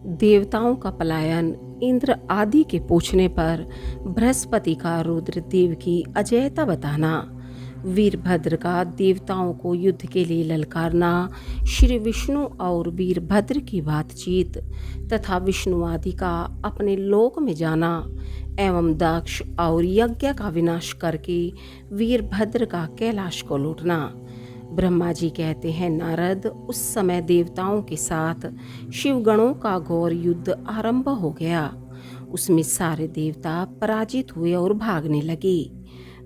देवताओं का पलायन। इंद्र आदि के पूछने पर बृहस्पति का रुद्रदेव की अजेयता बताना। वीरभद्र का देवताओं को युद्ध के लिए ललकारना। श्री विष्णु और वीरभद्र की बातचीत तथा विष्णु आदि का अपने लोक में जाना एवं दक्ष और यज्ञ का विनाश करके वीरभद्र का कैलाश को लूटना। ब्रह्मा जी कहते हैं, नारद, उस समय देवताओं के साथ शिवगणों का घोर युद्ध आरंभ हो गया। उसमें सारे देवता पराजित हुए और भागने लगे।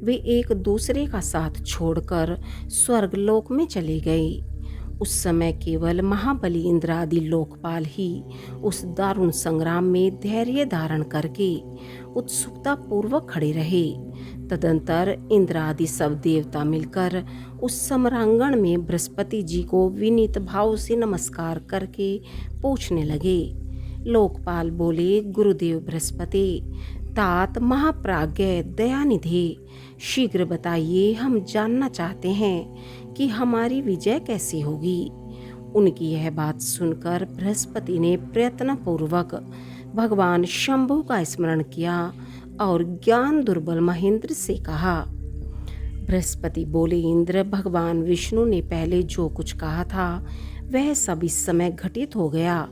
वे एक दूसरे का साथ छोड़कर स्वर्गलोक में चले गए। उस समय केवल महाबली इंद्र आदि लोकपाल ही उस दारुण संग्राम में धैर्य धारण करके उत्सुकता पूर्वक खड़े रहे। तदंतर इंद्र आदि सब देवता मिलकर उस समरांगण में बृहस्पति जी को विनीत भाव से नमस्कार करके पूछने लगे। लोकपाल बोले, गुरुदेव बृहस्पति, तात महाप्राज्ञ दयानिधि, शीघ्र बताइए, हम जानना चाहते हैं कि हमारी विजय कैसी होगी। उनकी यह बात सुनकर बृहस्पति ने प्रयत्न पूर्वक भगवान शंभु का स्मरण किया और ज्ञान दुर्बल महेंद्र से कहा। बृहस्पति बोले, इंद्र, भगवान विष्णु ने पहले जो कुछ कहा था वह सब इस समय घटित हो गया।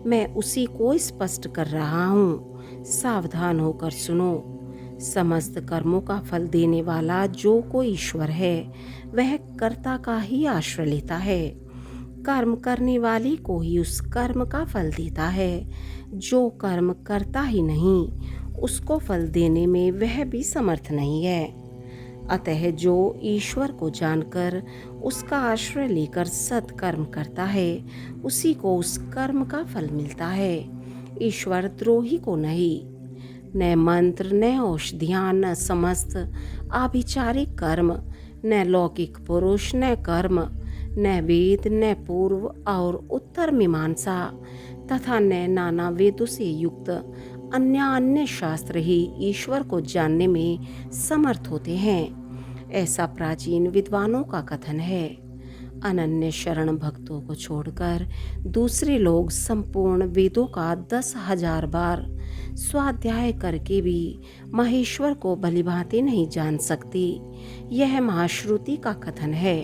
मैं उसी को स्पष्ट कर रहा हूँ। सावधान होकर सुनो। समस्त कर्मों का फल देने वाला जो कोई ईश्वर है वह कर्ता का ही आश्रय लेता है। कर्म करने वाले को ही उस कर्म का फल देता है। जो कर्म करता ही नहीं उसको फल देने में वह भी समर्थ नहीं है। अतः जो ईश्वर को जानकर उसका आश्रय लेकर सत्कर्म करता है उसी को उस कर्म का फल मिलता है, ईश्वर द्रोही को नहीं। न मंत्र, न औषधियाँ, न समस्त आभिचारिक कर्म, न लौकिक पुरुष, न कर्म, न वेद, न पूर्व और उत्तर मीमांसा तथा न नाना वेदों से युक्त अन्य शास्त्र ही ईश्वर को जानने में समर्थ होते हैं। ऐसा प्राचीन विद्वानों का कथन है। अनन्य शरण भक्तों को छोड़कर दूसरे लोग संपूर्ण वेदों का 10,000 बार स्वाध्याय करके भी महेश्वर को भलीभांति नहीं जान सकते। यह महाश्रुति का कथन है।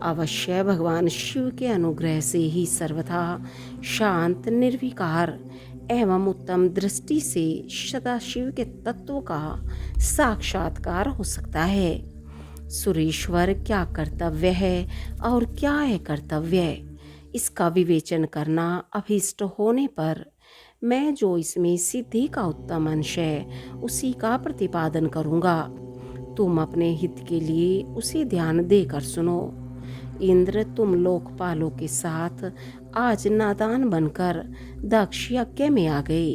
अवश्य भगवान शिव के अनुग्रह से ही सर्वथा शांत, निर्विकार एवं उत्तम दृष्टि से सदाशिव के तत्व का साक्षात्कार हो सकता है। सुरेश्वर क्या कर्तव्य है और क्या है कर्तव्य, इसका विवेचन करना अभीष्ट होने पर मैं जो इसमें सिद्धि का उत्तम अंश है उसी का प्रतिपादन करूँगा। तुम अपने हित के लिए उसे ध्यान देकर सुनो। इंद्र, तुम लोकपालों के साथ आज नादान बनकर दक्ष यज्ञ में आ गए।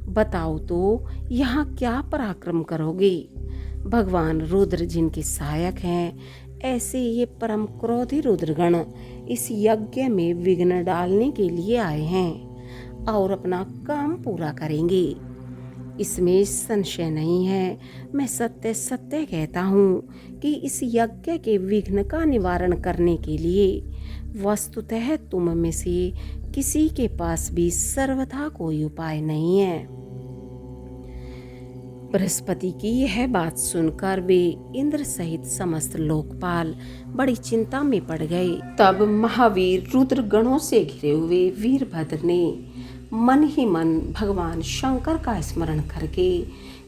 बताओ तो यहाँ क्या पराक्रम करोगे। भगवान रुद्र जिनके सहायक हैं, ऐसे ये परम क्रोधी रुद्रगण इस यज्ञ में विघ्न डालने के लिए आए हैं और अपना काम पूरा करेंगे। इसमें संशय नहीं है। मैं सत्य सत्य कहता हूँ कि इस यज्ञ के विघ्न का निवारण करने के लिए वस्तुतः तुम में से किसी के पास भी सर्वथा कोई उपाय नहीं है। बृहस्पति की यह बात सुनकर वे इंद्र सहित समस्त लोकपाल बड़ी चिंता में पड़ गए। तब महावीर रुद्र गणों से घिरे हुए वीरभद्र ने मन ही मन भगवान शंकर का स्मरण करके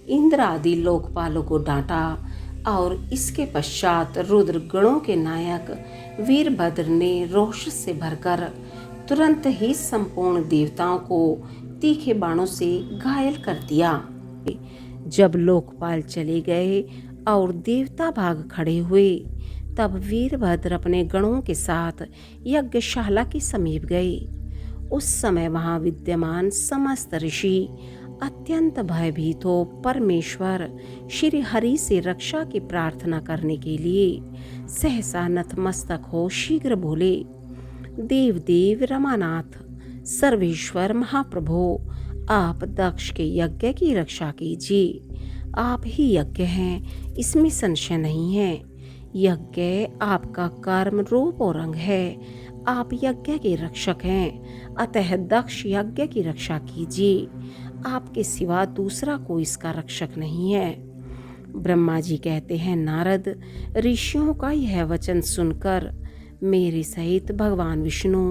इंद्र आदि लोकपालों को डांटा और इसके पश्चात रुद्र गणों के नायक वीरभद्र ने रोष से भरकर तुरंत ही संपूर्ण देवताओं को तीखे बाणों से घायल कर दिया। जब लोकपाल चले गए और देवता भाग खड़े हुए तब वीरभद्र अपने गणों के साथ यज्ञशाला के समीप गए। उस समय वहां विद्यमान समस्त ऋषि अत्यंत भयभीत हो परमेश्वर श्री हरि से रक्षा की प्रार्थना करने के लिए सहसा नतमस्तक हो शीघ्र बोले, देव देव रमानाथ सर्वेश्वर महाप्रभो, आप दक्ष के यज्ञ की रक्षा कीजिए। आप ही यज्ञ हैं, इसमें संशय नहीं है। यज्ञ आपका कर्म रूप और रंग है। आप यज्ञ के रक्षक हैं, अतः दक्ष यज्ञ की रक्षा कीजिए। आपके सिवा दूसरा कोई इसका रक्षक नहीं है। ब्रह्मा जी कहते हैं, नारद, ऋषियों का यह वचन सुनकर मेरे सहित भगवान विष्णु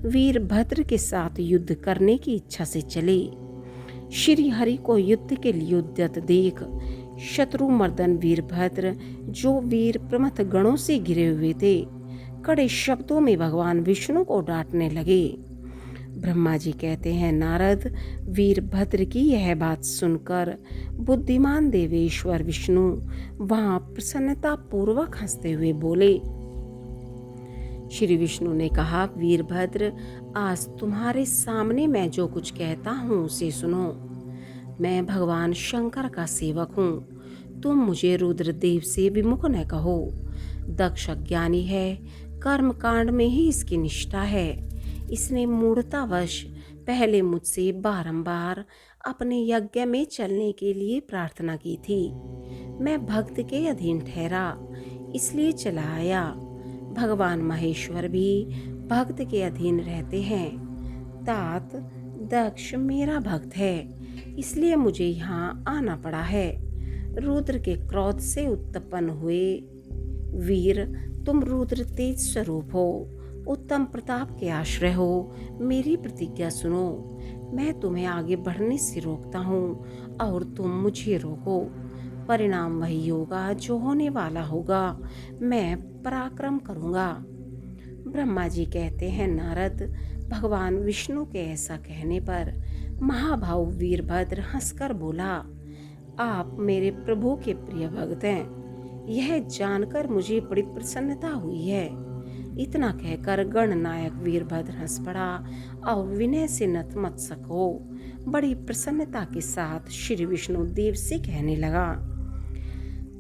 वीरभद्र के साथ युद्ध करने की इच्छा से चले। श्री हरि को युद्ध के लिए उद्यत देख शत्रु मर्दन वीरभद्र, जो वीर प्रमथ गणों से घिरे हुए थे, कड़े शब्दों में भगवान विष्णु को डांटने लगे। ब्रह्मा जी कहते हैं, नारद, वीरभद्र की यह बात सुनकर बुद्धिमान देवेश्वर विष्णु वहां प्रसन्नता पूर्वक हंसते हुए बोले। श्री विष्णु ने कहा, वीरभद्र, आज तुम्हारे सामने मैं जो कुछ कहता हूँ उसे सुनो। मैं भगवान शंकर का सेवक हूँ। तुम मुझे रुद्रदेव से विमुख न कहो। दक्ष ज्ञानी है, कर्म कांड में ही इसकी निष्ठा है। इसने मूढ़तावश पहले मुझसे बारंबार अपने यज्ञ में चलने के लिए प्रार्थना की थी। मैं भक्त के अधीन ठहरा, इसलिए चला आया। भगवान महेश्वर भी भक्त के अधीन रहते हैं। तात, दक्ष मेरा भक्त है, इसलिए मुझे यहाँ आना पड़ा है। रुद्र के क्रोध से उत्पन्न हुए वीर, तुम रुद्र तेज स्वरूप हो, उत्तम प्रताप के आश्रय हो। मेरी प्रतिज्ञा सुनो। मैं तुम्हें आगे बढ़ने से रोकता हूँ और तुम मुझे रोको। परिणाम वही होगा जो होने वाला होगा। मैं पराक्रम करूँगा। ब्रह्मा जी कहते हैं, नारद, भगवान विष्णु के ऐसा कहने पर महाभाव वीरभद्र हंसकर बोला, आप मेरे प्रभु के प्रिय भक्त हैं। यह जानकर मुझे बड़ी प्रसन्नता हुई है। इतना कहकर गणनायक वीरभद्र हंस पड़ा और विनय से नतमस्तक हो बड़ी प्रसन्नता के साथ श्री विष्णु देव से कहने लगा।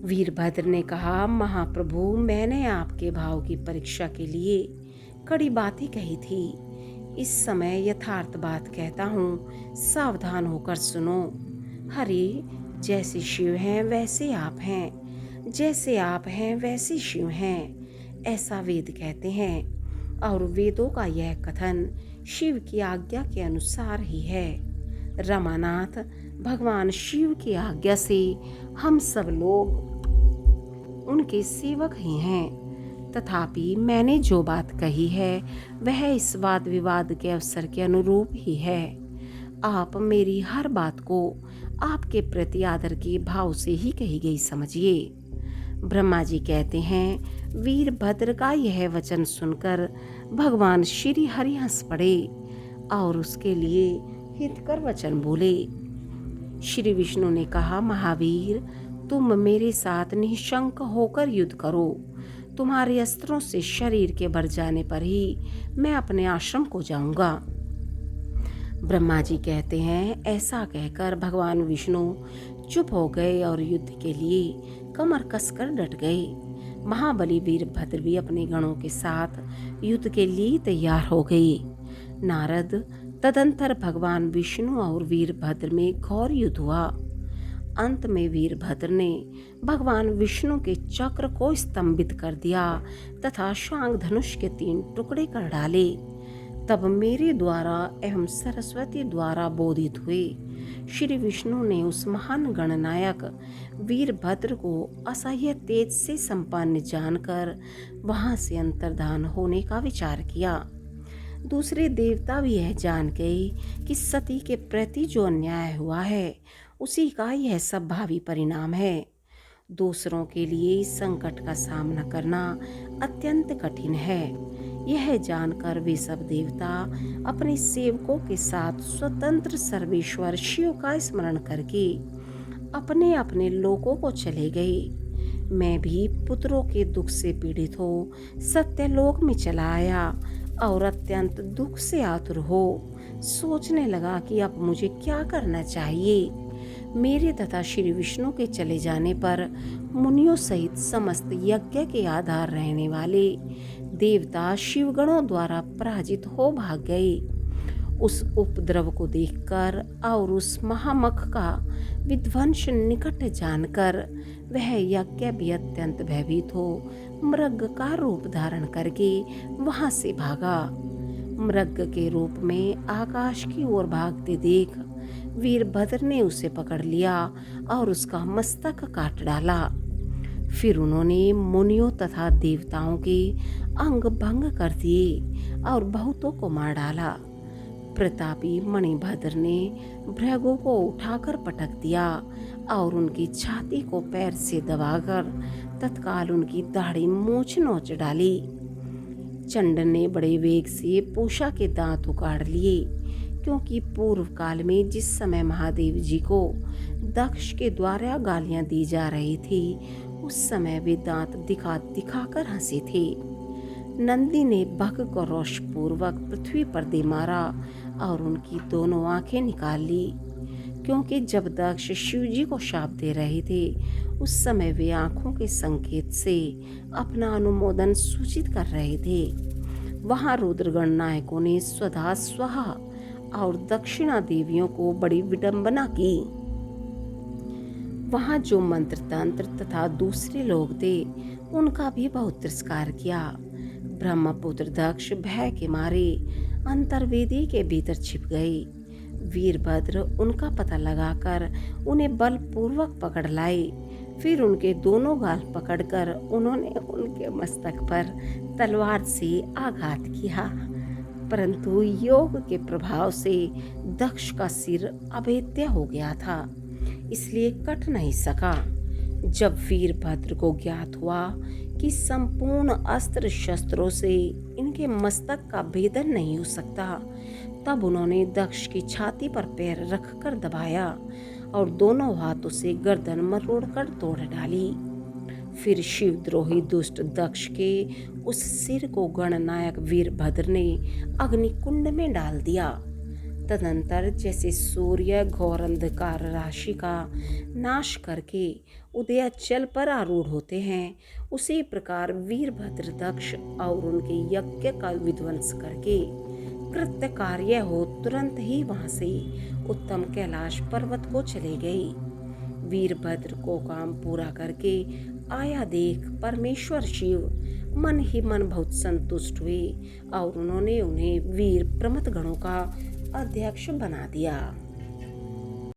वीरभद्र ने कहा, महाप्रभु, मैंने आपके भाव की परीक्षा के लिए कड़ी बातें कही थी। इस समय यथार्थ बात कहता हूँ, सावधान होकर सुनो। हरि जैसे शिव हैं वैसे आप हैं, जैसे आप हैं वैसे शिव हैं, ऐसा वेद कहते हैं। और वेदों का यह कथन शिव की आज्ञा के अनुसार ही है। रमानाथ, भगवान शिव की आज्ञा से हम सब लोग उनके सेवक ही हैं। तथापि मैंने जो बात कही है वह इस वाद विवाद के अवसर के अनुरूप ही है। आप मेरी हर बात को आपके प्रति आदर के भाव से ही कही गई समझिए। ब्रह्मा जी कहते हैं, वीरभद्र का यह वचन सुनकर भगवान श्री हरि हंस पड़े और उसके लिए हितकर वचन बोले। श्री विष्णु ने कहा, महावीर, तुम मेरे साथ निशंक होकर युद्ध करो। तुम्हारे अस्त्रों से शरीर के भर जाने पर ही मैं अपने आश्रम को जाऊंगा। ब्रह्मा जी कहते हैं, ऐसा कहकर भगवान विष्णु चुप हो गए और युद्ध के लिए कमर कसकर डट गए। महाबली वीरभद्र भी अपने गणों के साथ युद्ध के लिए तैयार हो गए। नारद, तदंतर भगवान विष्णु और वीरभद्र में घोर युद्ध हुआ। अंत में वीरभद्र ने भगवान विष्णु के चक्र को स्तंभित कर दिया तथा शांग धनुष के 3 टुकड़े कर डाले। तब मेरे द्वारा एवं सरस्वती द्वारा बोधित हुए श्री विष्णु ने उस महान गणनायक वीरभद्र को असह्य तेज से संपन्न जानकर वहां से अंतर्धान होने का विचार किया। दूसरे देवता भी यह जान गए कि सती के प्रति जो अन्याय हुआ है उसी का यह सब भावी परिणाम है। दूसरों के लिए इस संकट का सामना करना अत्यंत कठिन है। यह जानकर वे सब देवता अपने सेवकों के साथ स्वतंत्र सर्वेश्वर शिव का स्मरण करके अपने अपने लोकों को चले गए। मैं भी पुत्रों के दुख से पीड़ित हो सत्यलोक में चला आया और अत्यंत दुख से आतुर हो सोचने लगा कि अब मुझे क्या करना चाहिए। मेरे तथा श्री विष्णु के चले जाने पर मुनियों सहित समस्त यज्ञ के आधार रहने वाले देवता शिवगणों द्वारा पराजित हो भाग गए। उस उपद्रव को देखकर और उस महामख का विध्वंस निकट जानकर वह यज्ञ भी अत्यंत भयभीत हो मृग का रूप धारण करके वहां से भागा। मृग के रूप में आकाश की ओर भागते देख वीरभद्र ने उसे पकड़ लिया और उसका मस्तक काट डाला। फिर उन्होंने मुनियों तथा देवताओं के अंग भंग कर दिए और बहुतों को मार डाला। प्रतापी मणिभद्र ने भृगु को उठाकर पटक दिया और उनकी छाती को पैर से दबाकर तत्काल उनकी दाढ़ी मूंछ नोच डाली। चंड ने बड़े वेग से पूषा के दांत उखाड़ लिए, क्योंकि पूर्व काल में जिस समय महादेव जी को दक्ष के द्वारा गालियां दी जा रही थी उस समय वे दांत दिखा दिखाकर हंसे थे। नंदी ने बग को रोषपूर्वक पृथ्वी पर दे मारा और उनकी दोनों आंखें निकाल ली, क्योंकि जब दक्ष शिव जी को शाप दे रहे थे उस समय वे आंखों के संकेत से अपना अनुमोदन सूचित कर रहे थे। वहां रुद्रगण नायकों ने स्वधा स्वाहा और दक्षिणा देवियों को बड़ी विडंबना की। वहां जो मंत्र तंत्र तथा दूसरे लोग थे उनका भी बहुत तिरस्कार किया। ब्रह्मपुत्र दक्ष भय के मारे अंतर्वेदी के भीतर छिप गए। वीरभद्र उनका पता लगाकर उन्हें बलपूर्वक पकड़ लाए। फिर उनके दोनों गाल पकड़कर उन्होंने उनके मस्तक पर तलवार से आघात किया, परंतु योग के प्रभाव से दक्ष का सिर अभेद्य हो गया था, इसलिए कट नहीं सका। जब वीरभद्र को ज्ञात हुआ कि संपूर्ण अस्त्र शस्त्रों से इनके मस्तक का भेदन नहीं हो सकता, तब उन्होंने दक्ष की छाती पर पैर रखकर दबाया और दोनों हाथों से गर्दन मरोड़कर तोड़ डाली। फिर शिवद्रोही दुष्ट दक्ष के उस सिर को गणनायक वीरभद्र ने अग्निकुंड में डाल दिया। तदंतर जैसे सूर्य घोर अंधकार राशि का नाश करके उदयाचल पर आरूढ़ होते हैं, उसी प्रकार वीरभद्र दक्ष और उनके यज्ञ का विध्वंस करके कृत्य कार्य हो तुरंत ही वहां से उत्तम कैलाश पर्वत को चले गए। वीरभद्र को काम पूरा करके आया देख परमेश्वर शिव मन ही मन बहुत संतुष्ट हुए और उन्होंने उन्हें वीर प्रमथ गणों का अध्यक्ष बना दिया।